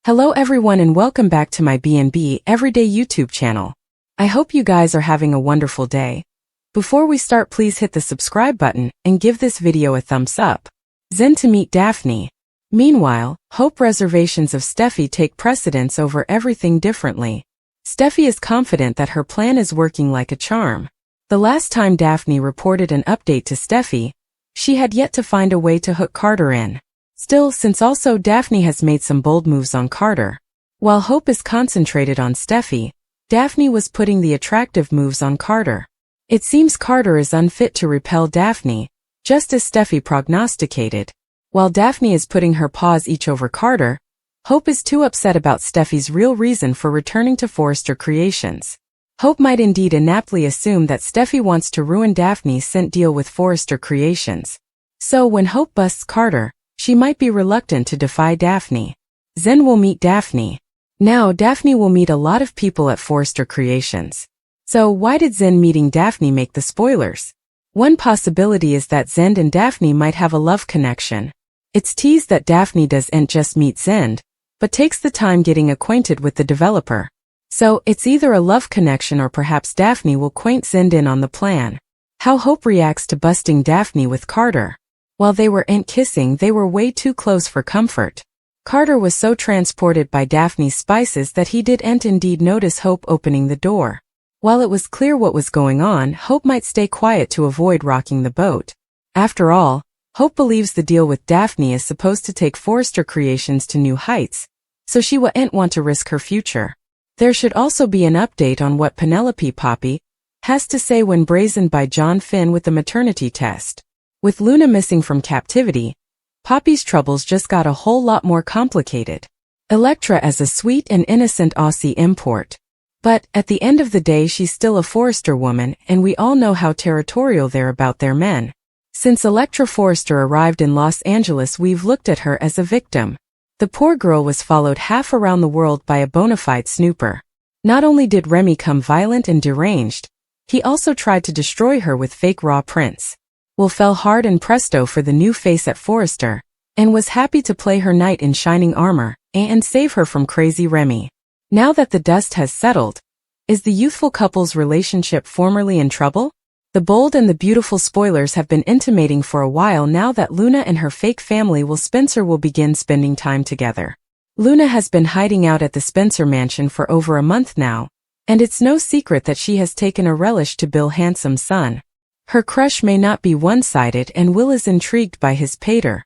Hello everyone and welcome back to my B&B Everyday YouTube channel. I hope you guys are having a wonderful day. Before we start, please hit the subscribe button and give this video a thumbs up. Zende to meet Daphne. Meanwhile, Hope reservations of Steffi take precedence over everything differently. Steffi is confident that her plan is working like a charm. The last time Daphne reported an update to Steffi, she had yet to find a way to hook Carter in. Still, since also Daphne has made some bold moves on Carter. While Hope is concentrated on Steffi, Daphne was putting the attractive moves on Carter. It seems Carter is unfit to repel Daphne, just as Steffi prognosticated. While Daphne is putting her paws each over Carter, Hope is too upset about Steffi's real reason for returning to Forrester Creations. Hope might indeed inaptly assume that Steffi wants to ruin Daphne's scent deal with Forrester Creations. So when Hope busts Carter, she might be reluctant to defy Daphne. Zende will meet Daphne. Now Daphne will meet a lot of people at Forrester Creations. So why did Zende meeting Daphne make the spoilers? One possibility is that Zende and Daphne might have a love connection. It's teased that Daphne doesn't just meet Zende, but takes the time getting acquainted with the developer. So it's either a love connection or perhaps Daphne will acquaint Zende in on the plan. How Hope reacts to busting Daphne with Carter. While they weren't kissing, they were way too close for comfort. Carter was so transported by Daphne's spices that he didn't indeed notice Hope opening the door. While it was clear what was going on, Hope might stay quiet to avoid rocking the boat. After all, Hope believes the deal with Daphne is supposed to take Forrester Creations to new heights, so she wouldn't want to risk her future. There should also be an update on what Penelope Poppy has to say when brazened by John Finn with the maternity test. With Luna missing from captivity, Poppy's troubles just got a whole lot more complicated. Elektra as a sweet and innocent Aussie import. But, at the end of the day, she's still a Forrester woman, and we all know how territorial they're about their men. Since Elektra Forrester arrived in Los Angeles, we've looked at her as a victim. The poor girl was followed half around the world by a bona fide snooper. Not only did Remy come violent and deranged, he also tried to destroy her with fake raw prints. Will fell hard and presto for the new face at Forrester, and was happy to play her knight in shining armor, and save her from crazy Remy. Now that the dust has settled, is the youthful couple's relationship formerly in trouble? The bold and the beautiful spoilers have been intimating for a while now that Luna and her fake family Spencer will begin spending time together. Luna has been hiding out at the Spencer mansion for over a month now, and it's no secret that she has taken a relish to Bill Handsome's son. Her crush may not be one-sided, and Will is intrigued by his pater's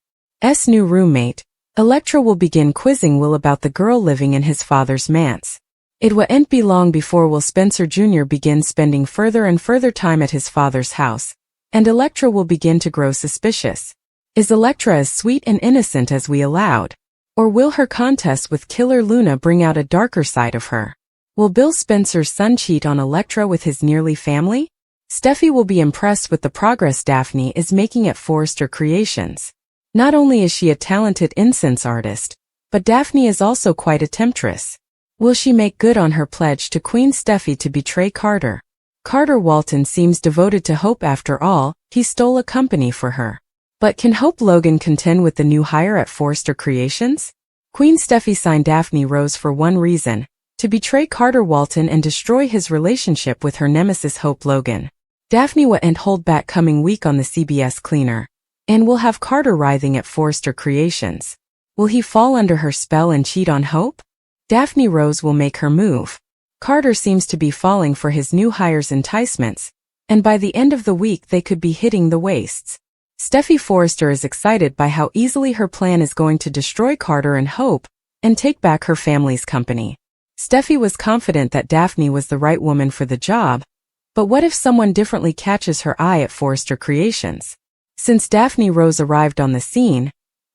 new roommate. Elektra will begin quizzing Will about the girl living in his father's manse. It won't be long before Will Spencer Jr. begins spending further and further time at his father's house, and Elektra will begin to grow suspicious. Is Elektra as sweet and innocent as we allowed? Or will her contest with Killer Luna bring out a darker side of her? Will Bill Spencer's son cheat on Elektra with his nearly family? Steffi will be impressed with the progress Daphne is making at Forrester Creations. Not only is she a talented incense artist, but Daphne is also quite a temptress. Will she make good on her pledge to Queen Steffi to betray Carter? Carter Walton seems devoted to Hope after all, he stole a company for her. But can Hope Logan contend with the new hire at Forrester Creations? Queen Steffi signed Daphne Rose for one reason, to betray Carter Walton and destroy his relationship with her nemesis Hope Logan. Daphne won't hold back coming week on the CBS cleaner, and will have Carter writhing at Forrester Creations. Will he fall under her spell and cheat on Hope? Daphne Rose will make her move. Carter seems to be falling for his new hire's enticements, and by the end of the week they could be hitting the waists. Steffi Forrester is excited by how easily her plan is going to destroy Carter and Hope, and take back her family's company. Steffi was confident that Daphne was the right woman for the job, but what if someone differently catches her eye at Forrester Creations? Since Daphne Rose arrived on the scene,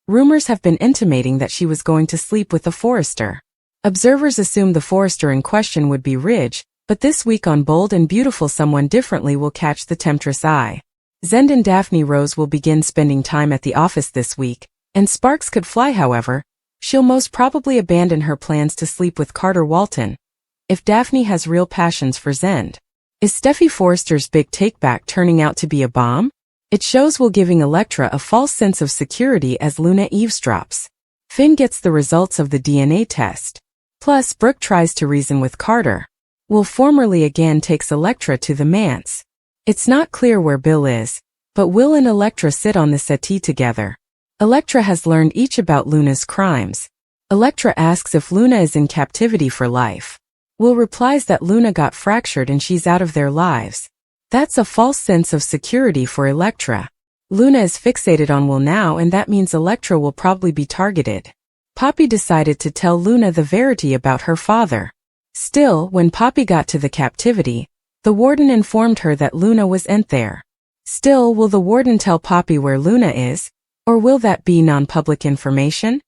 rumors have been intimating that she was going to sleep with the Forrester. Observers assumed the Forrester in question would be Ridge, but this week on Bold and Beautiful someone differently will catch the temptress eye. Zende and Daphne Rose will begin spending time at the office this week, and sparks could fly. However, she'll most probably abandon her plans to sleep with Carter Walton, if Daphne has real passions for Zende. Is Steffi Forrester's big takeback turning out to be a bomb? It shows Will giving Elektra a false sense of security as Luna eavesdrops. Finn gets the results of the DNA test. Plus, Brooke tries to reason with Carter. Will formerly again takes Elektra to the manse. It's not clear where Bill is, but Will and Elektra sit on the settee together. Elektra has learned each about Luna's crimes. Elektra asks if Luna is in captivity for life. Will replies that Luna got fractured and she's out of their lives. That's a false sense of security for Elektra. Luna is fixated on Will now, and that means Elektra will probably be targeted. Poppy decided to tell Luna the verity about her father. Still, when Poppy got to the captivity, the warden informed her that Luna wasn't there. Still, will the warden tell Poppy where Luna is, or will that be non-public information?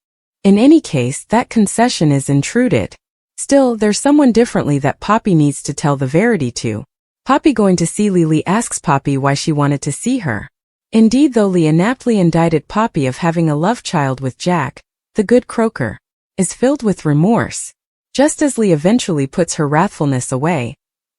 In any case, that concession is intruded. Still, there's someone differently that Poppy needs to tell the verity to. Poppy going to see Lily asks Poppy why she wanted to see her. Indeed, though Lee inaptly indicted Poppy of having a love child with Jack, the good croaker, is filled with remorse. Just as Lee eventually puts her wrathfulness away,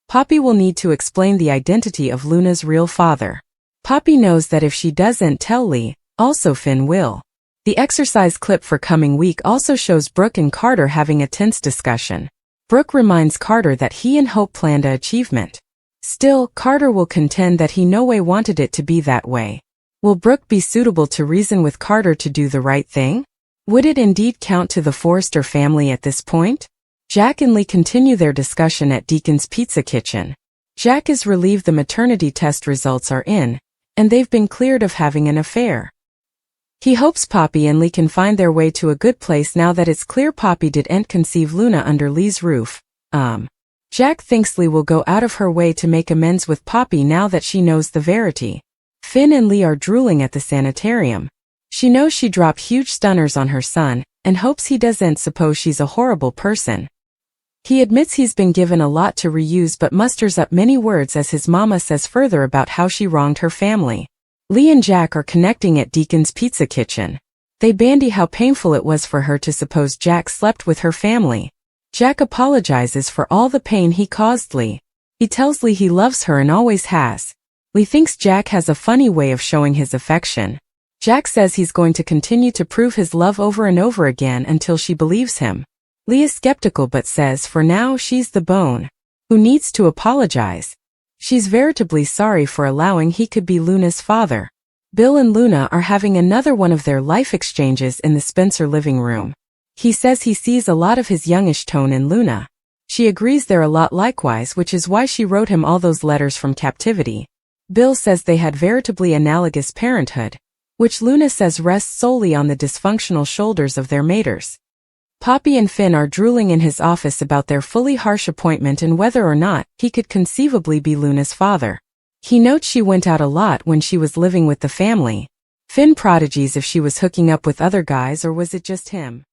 Poppy will need to explain the identity of Luna's real father. Poppy knows that if she doesn't tell Lee, also Finn will. The exercise clip for coming week also shows Brooke and Carter having a tense discussion. Brooke reminds Carter that he and Hope planned an achievement. Still, Carter will contend that he no way wanted it to be that way. Will Brooke be suitable to reason with Carter to do the right thing? Would it indeed count to the Forrester family at this point? Jack and Lee continue their discussion at Deacon's Pizza Kitchen. Jack is relieved the maternity test results are in, and they've been cleared of having an affair. He hopes Poppy and Lee can find their way to a good place now that it's clear Poppy didn't conceive Luna under Lee's roof. Jack thinks Lee will go out of her way to make amends with Poppy now that she knows the verity. Finn and Lee are drooling at the sanitarium. She knows she dropped huge stunners on her son, and hopes he doesn't suppose she's a horrible person. He admits he's been given a lot to reuse but musters up many words as his mama says further about how she wronged her family. Lee and Jack are connecting at Deacon's Pizza Kitchen. They bandy how painful it was for her to suppose Jack slept with her family. Jack apologizes for all the pain he caused Lee. He tells Lee he loves her and always has. Lee thinks Jack has a funny way of showing his affection. Jack says he's going to continue to prove his love over and over again until she believes him. Lee is skeptical but says for now she's the bone who needs to apologize. She's veritably sorry for allowing he could be Luna's father. Bill and Luna are having another one of their life exchanges in the Spencer living room. He says he sees a lot of his youngish tone in Luna. She agrees they're a lot likewise, which is why she wrote him all those letters from captivity. Bill says they had veritably analogous parenthood, which Luna says rests solely on the dysfunctional shoulders of their maters. Poppy and Finn are drooling in his office about their fully harsh appointment and whether or not he could conceivably be Luna's father. He notes she went out a lot when she was living with the family. Finn prodigies if she was hooking up with other guys or was it just him.